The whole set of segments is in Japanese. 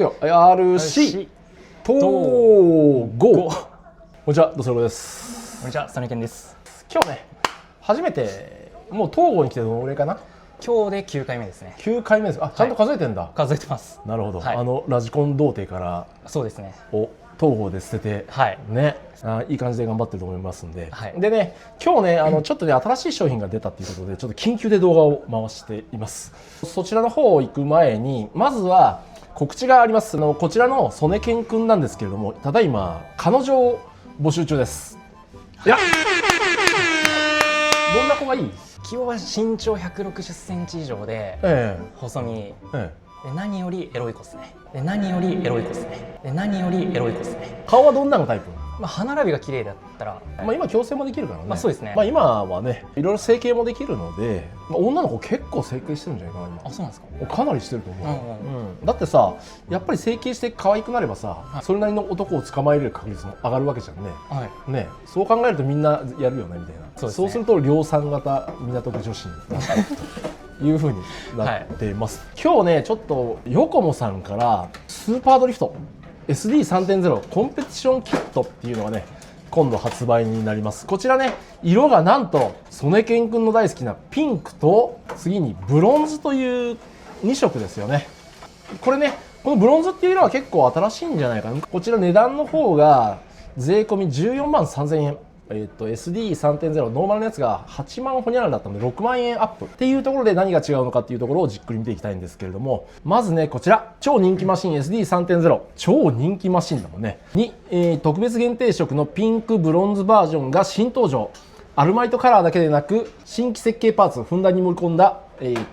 RC 東郷。こんにちは、ドスロボです。こんにちは、サネケンです。今日ね、初めてもう東郷に来てどのぐらいかな。今日で9回目ですね。9回目です。あ、ちゃんと数えてんだ。はい、数えてます。なるほど。はい、ラジコン童貞からそうですね。東郷で捨てて、はい、ね、いい感じで頑張ってると思いますんで、はい、でね、今日ね、ちょっとね、新しい商品が出たということで、ちょっと緊急で動画を回しています。そちらの方行く前に、まずは告知があります。こちらの曽根健くんなんですけれども、ただいま彼女を募集中です。いや、どんな子がいい？基本は身長160センチ以上で、細身、で何よりエロい子ですね。で何よりエロい子ですね。で何よりエロい子ですね。顔はどんなのタイプ？歯並びが綺麗だったら、今矯正もできるからね。そうですね。今はね、いろいろ整形もできるので、女の子結構整形してるんじゃないかな今。あ、そうなんですか。かなりしてると思う。だってさ、やっぱり整形して可愛くなればさ、それなりの男を捕まえれる確率も上がるわけじゃんね。ね、そう考えるとみんなやるよねみたいな。そうすると量産型港区女子にいう風になっています。今日ね、ちょっとヨコモさんからスーパードリフト SD3.0 コンペティションキットっていうのがね、今度発売になります。こちらね、色がなんと曽根健くんの大好きなピンクと、次にブロンズという2色ですよね。これね、このブロンズっていう色は結構新しいんじゃないかな。こちら値段の方が税込み14万3000円。SD3.0 ノーマルのやつが8万ほにゃららだったので6万円アップっていうところで、何が違うのかっていうところをじっくり見ていきたいんですけれども、まずね、こちら超人気マシン SD3.0 超人気マシンだもんねに、特別限定色のピンクブロンズバージョンが新登場。アルマイトカラーだけでなく新規設計パーツをふんだんに盛り込んだ、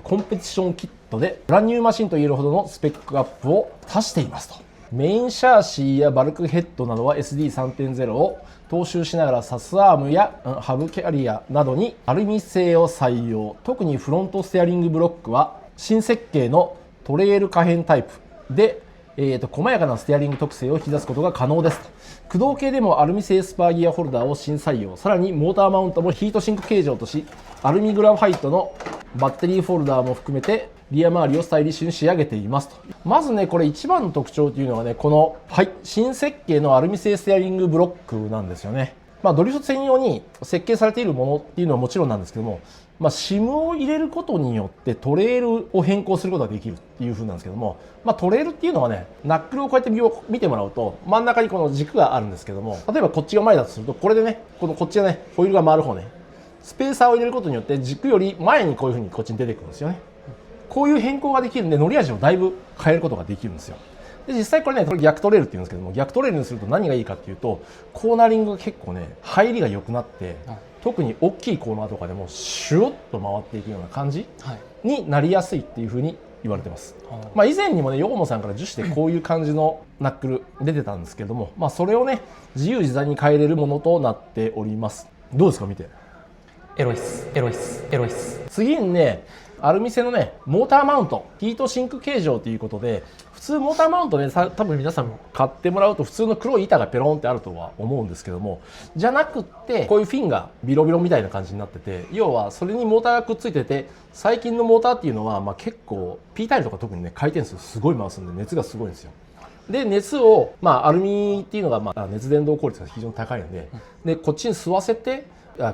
コンペティションキットでブランニューマシンと言えるほどのスペックアップを足していますと。メインシャーシーやバルクヘッドなどは SD3.0 を踏襲しながら、サスアームやハブキャリアなどにアルミ製を採用。特にフロントステアリングブロックは新設計のトレール可変タイプで、細やかなステアリング特性を引き出すことが可能ですと。駆動系でもアルミ製スパーギアホルダーを新採用。さらにモーターマウントもヒートシンク形状とし、アルミグラファイトのバッテリーフォルダーも含めてリア周りをスタイリッシュに仕上げていますと。まずね、これ一番の特徴というのがね、この、新設計のアルミ製ステアリングブロックなんですよね。ドリフト専用に設計されているものっていうのはもちろんなんですけども、SIM を入れることによってトレールを変更することができるっていう風なんですけども、トレールっていうのはね、ナックルをこうやって見てもらうと、真ん中にこの軸があるんですけども、例えばこっちが前だとすると、これでね、こっちがね、ホイールが回る方ね、スペーサーを入れることによって軸より前にこういう風にこっちに出てくるんですよね。こういう変更ができるんで、乗り味をだいぶ変えることができるんですよ。で、実際これね、逆トレールって言うんですけども、逆トレールにすると何がいいかっていうと、コーナリングが結構ね、入りが良くなって、特に大きいコーナーとかでもシュッと回っていくような感じになりやすいっていう風に言われてます。以前にもね、ヨコモさんから樹脂でこういう感じのナックル出てたんですけども、それをね、自由自在に変えれるものとなっております。どうですか、見て。エロいっす、エロいっす、エロいっす。次にね、アルミ製のね、モーターマウント、ヒートシンク形状ということで、普通モーターマウントね、多分皆さん買ってもらうと普通の黒い板がペロンってあるとは思うんですけども、じゃなくってこういうフィンがビロビロみたいな感じになってて、要はそれにモーターがくっついてて、最近のモーターっていうのは結構 P タイルとか特にね、回転数すごい回すんで熱がすごいんですよ。で、熱をアルミっていうのが熱伝導効率が非常に高いので、でこっちに吸わせて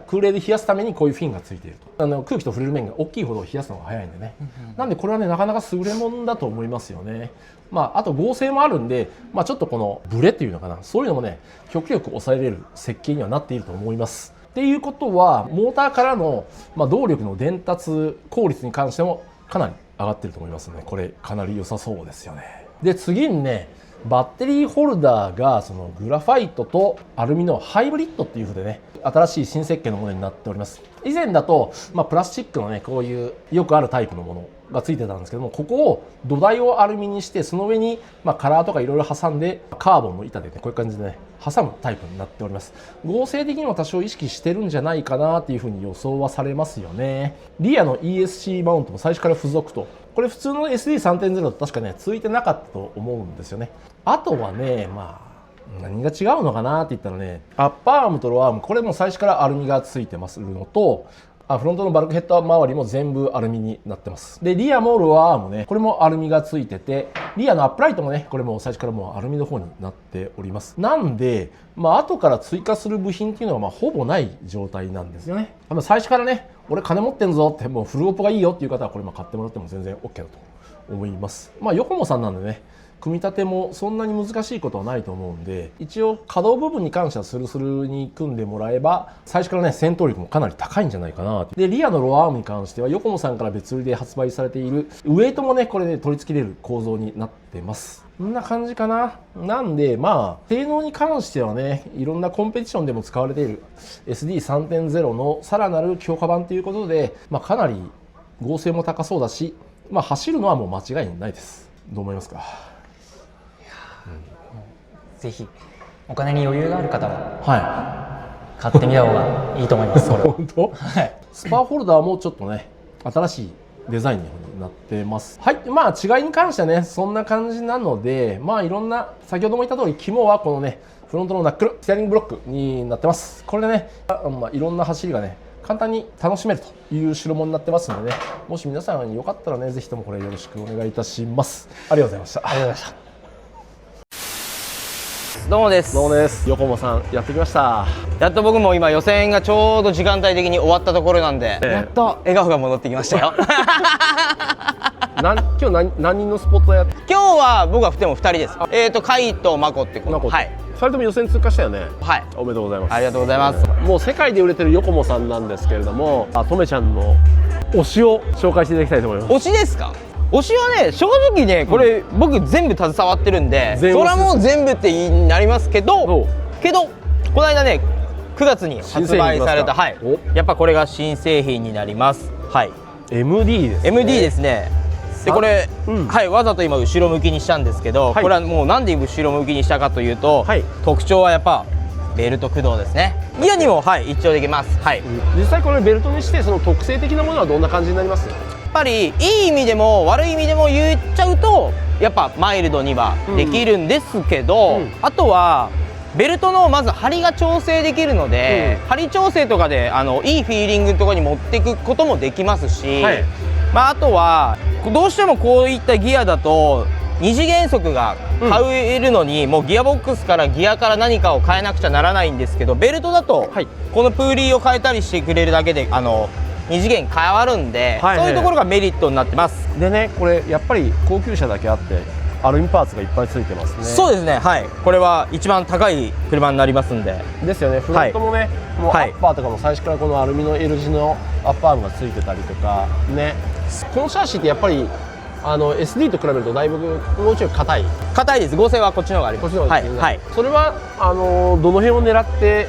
空冷で冷やすためにこういうフィンがついていると。空気と触れる面が大きいほど冷やすのが早いんでね。なんでこれはね、なかなか優れもんだと思いますよね。あと合成もあるんで、ちょっとこのブレっていうのかな、そういうのもね、極力抑えれる設計にはなっていると思います。っていうことは、モーターからの動力の伝達効率に関してもかなり上がってると思いますので、これかなり良さそうですよね。で、次にね、バッテリーホルダーがそのグラファイトとアルミのハイブリッドっていう風でね、新しい新設計のものになっております。以前だと、プラスチックのね、こういうよくあるタイプのものがついてたんですけども、ここを土台をアルミにして、その上にカラーとかいろいろ挟んで、カーボンの板でね、こういう感じでね、挟むタイプになっております。合成的にも多少意識してるんじゃないかなっていう風に予想はされますよね。リアの ESC マウントも最初から付属と。これ普通の SD3.0 だと確かね、ついてなかったと思うんですよね。あとはね、何が違うのかなって言ったらね、アッパーアームとローアーム、これも最初からアルミがついてますのと、フロントのバルクヘッド周りも全部アルミになってます。で、リアもロアアームね、これもアルミがついてて、リアのアップライトもね、これも最初からもうアルミの方になっております。なんで、後から追加する部品っていうのはほぼない状態なんですよね。最初からね、俺金持ってんぞって、もうフルオプがいいよっていう方はこれ買ってもらっても全然 OK だと思います。ヨコモさんなんでね、組み立てもそんなに難しいことはないと思うんで、一応可動部分に関してはスルスルに組んでもらえば最初からね戦闘力もかなり高いんじゃないかな。でリアのロアアームに関してはヨコモさんから別売りで発売されているウエイトもねこれで取り付けれる構造になってます。こんな感じかな。なんで性能に関してはねいろんなコンペティションでも使われている SD3.0 のさらなる強化版ということで、かなり合成も高そうだし、走るのはもう間違いないです。どう思いますか？ぜひお金に余裕がある方は買ってみた方がいいと思います。本当？はい。スパーホルダーもちょっとね新しいデザインになってます。はい。違いに関してはねそんな感じなので、いろんな先ほども言った通り肝はこのねフロントのナックルステアリングブロックになってます。これでねいろんな走りがね簡単に楽しめるという代物になってますので、ね、もし皆さんよかったらねぜひともこれよろしくお願いいたします。ありがとうございました。ありがとうございました。どうもです。どうもです。ヨコモさんやってきました。やっと僕も今予選がちょうど時間帯的に終わったところなんで、やっと笑顔が戻ってきましたよ。今日何人のスポットやって？今日は僕はでも2人です。カイとマコってこと。はい。2人とも予選通過したよね。はい。おめでとうございます。ありがとうございます。もう世界で売れてるヨコモさんなんですけれども、とめちゃんの推しを紹介していただきたいと思います。推しですか？推しはね、正直ね、これ、僕全部携わってるんで、それはもう全部ってなりますけど、この間ね、9月に発売された、はい、やっぱこれが新製品になります。はい。MD ですね。MD ですね。でこれ、はい、わざと今後ろ向きにしたんですけど、これはもうなんで後ろ向きにしたかというと、特徴はやっぱベルト駆動ですね。ギアにも一応できます。はい。実際これベルトにしてその特性的なものはどんな感じになります？やっぱりいい意味でも悪い意味でも言っちゃうとやっぱマイルドにはできるんですけど、あとはベルトのまず張りが調整できるので、張り調整とかでいいフィーリングのところに持っていくこともできますし、あとはどうしてもこういったギアだと二次元速が買えるのに、もうギアボックスからギアから何かを変えなくちゃならないんですけど、ベルトだとこのプーリーを変えたりしてくれるだけで二次元変わるんで、そういうところがメリットになってます。でね、これやっぱり高級車だけあってアルミパーツがいっぱいついてますね。そうですね。はい。これは一番高い車になりますんで。ですよね。フロントもね、もうアッパーとかも最初からこのアルミの L 字のアッパーアームがついてたりとかね。このシャーシってやっぱりSD と比べるとだいぶもうちょい硬いです。合成はこっちの方があります。こっちの方がですね。はい。それはどの辺を狙って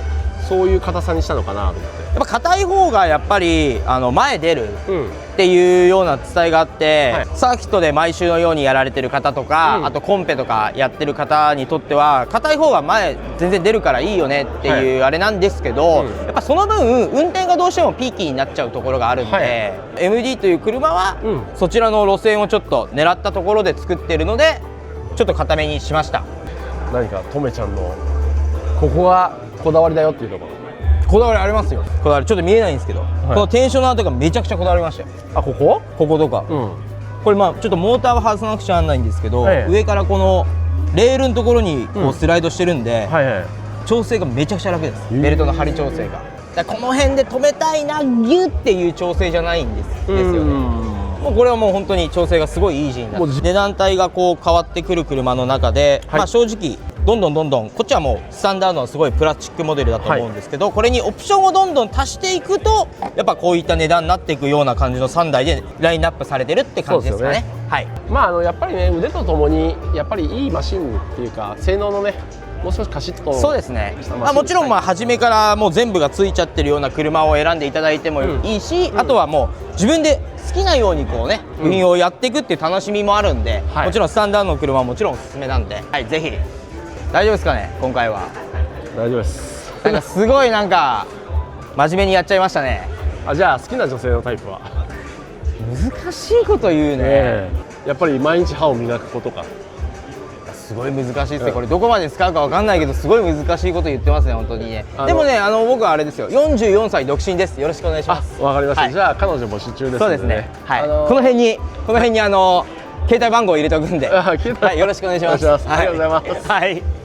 そういう硬さにしたのかなと思って。やっぱ硬い方がやっぱり前出るっていうような伝えがあって、サーキットで毎週のようにやられてる方とか、あとコンペとかやってる方にとっては硬い方が前全然出るからいいよねっていうあれなんですけど、やっぱその分運転がどうしてもピーキーになっちゃうところがあるんで、MD という車はそちらの路線をちょっと狙ったところで作ってるのでちょっと硬めにしました。何かとめちゃんのここがこだわりだよっていうところ。こだわりありますよ。こだわりちょっと見えないんですけど、このテンショナーとかめちゃくちゃこだわりましたよ。あ、こことか、これちょっとモーターは外さなくちゃならないんですけど、上からこのレールのところにこうスライドしてるんで、調整がめちゃくちゃ楽です。ベルトの張り調整が。だからこの辺で止めたいなギュッっていう調整じゃないんですよね。もうこれはもう本当に調整がすごいイージーになって、値段帯がこう変わってくる車の中で、正直どんどんこっちはもうスタンダードのすごいプラスチックモデルだと思うんですけど、これにオプションをどんどん足していくとやっぱこういった値段になっていくような感じの3台でラインナップされてるって感じですかね。はい。やっぱりね腕とともにやっぱりいいマシンっていうか性能のねもう少しカシッと。そうですね。もちろん初めからもう全部がついちゃってるような車を選んでいただいてもいいし、あとはもう自分で好きなようにこうね運用をやっていくっていう楽しみもあるんで、もちろんスタンダードの車はもちろんおすすめなんで、はい、ぜひ。大丈夫ですかね今回は。大丈夫です。なんかすごい真面目にやっちゃいましたね。じゃあ好きな女性のタイプは？難しいこと言うね。やっぱり毎日歯を磨くことか。すごい難しいですね、これどこまで使うかわかんないけどすごい難しいこと言ってますね本当にね。でもね僕はあれですよ、44歳独身です。よろしくお願いします。わかりました、じゃあ彼女募集中ですので。そうですね、はい、この辺に携帯番号を入れておくんで、はい、よろしくお願いします。ありがとうございます。はい。